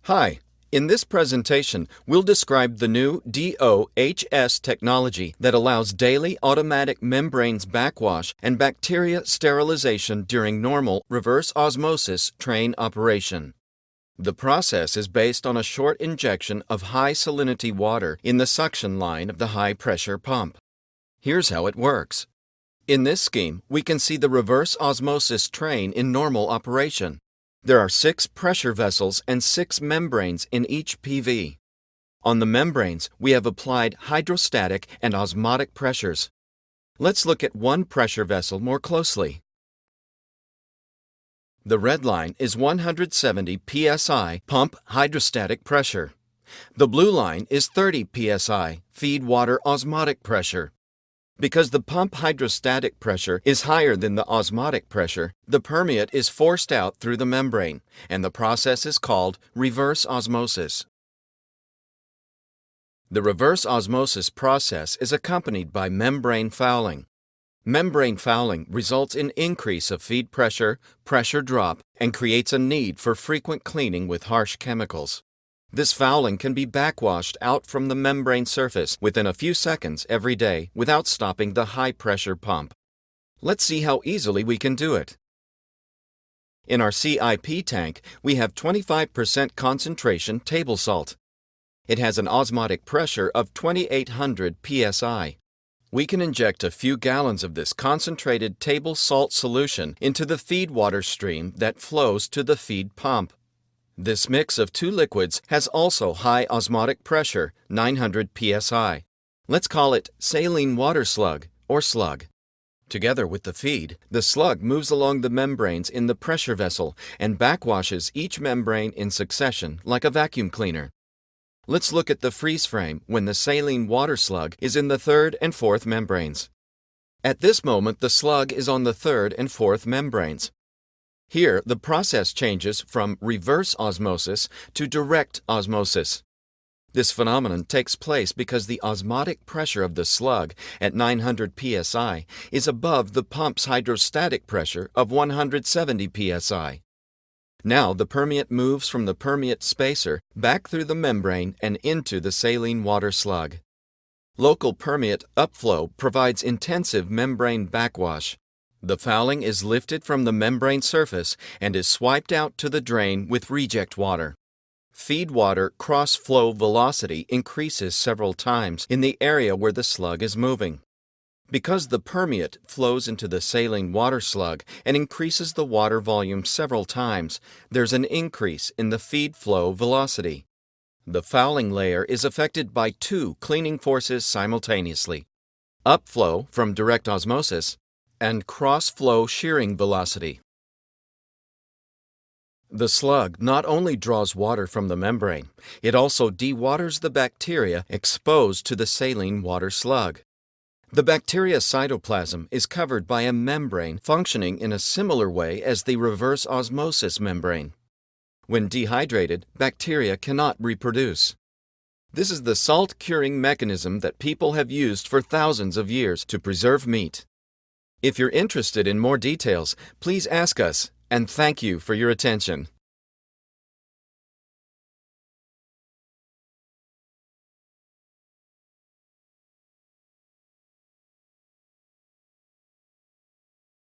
Hi, in this presentation, we'll describe the new DOHS technology that allows daily automatic membranes backwash and bacteria sterilization during normal reverse osmosis train operation. The process is based on a short injection of high salinity water in the suction line of the high-pressure pump. Here's how it works. In this scheme, we can see the reverse osmosis train in normal operation. There are 6 pressure vessels and 6 membranes in each PV. On the membranes, we have applied hydrostatic and osmotic pressures. Let's look at one pressure vessel more closely. The red line is 170 psi pump hydrostatic pressure. The blue line is 30 psi feed water osmotic pressure. Because the pump hydrostatic pressure is higher than the osmotic pressure, the permeate is forced out through the membrane, and the process is called reverse osmosis. The reverse osmosis process is accompanied by membrane fouling. Membrane fouling results in increase of feed pressure, pressure drop, and creates a need for frequent cleaning with harsh chemicals. This fouling can be backwashed out from the membrane surface within a few seconds every day without stopping the high-pressure pump. Let's see how easily we can do it. In our CIP tank, we have 25% concentration table salt. It has an osmotic pressure of 2,800 psi. We can inject a few gallons of this concentrated table salt solution into the feed water stream that flows to the feed pump. This mix of 2 liquids has also high osmotic pressure, 900 psi. Let's call it saline water slug or slug. Together with the feed, the slug moves along the membranes in the pressure vessel and backwashes each membrane in succession like a vacuum cleaner. Let's look at the freeze frame when the saline water slug is in the 3rd and 4th membranes. At this moment, the slug is on the 3rd and 4th membranes. Here, the process changes from reverse osmosis to direct osmosis. This phenomenon takes place because the osmotic pressure of the slug at 900 psi is above the pump's hydrostatic pressure of 170 psi. Now, the permeate moves from the permeate spacer back through the membrane and into the saline water slug. Local permeate upflow provides intensive membrane backwash. The fouling is lifted from the membrane surface and is swiped out to the drain with reject water. Feed water cross-flow velocity increases several times in the area where the slug is moving. Because the permeate flows into the saline water slug and increases the water volume several times, there's an increase in the feed flow velocity. The fouling layer is affected by 2 cleaning forces simultaneously: upflow from direct osmosis and cross-flow shearing velocity. The slug not only draws water from the membrane, it also dewaters the bacteria exposed to the saline water slug. The bacteria cytoplasm is covered by a membrane functioning in a similar way as the reverse osmosis membrane. When dehydrated, bacteria cannot reproduce. This is the salt curing mechanism that people have used for thousands of years to preserve meat. If you're interested in more details, please ask us, and thank you for your attention.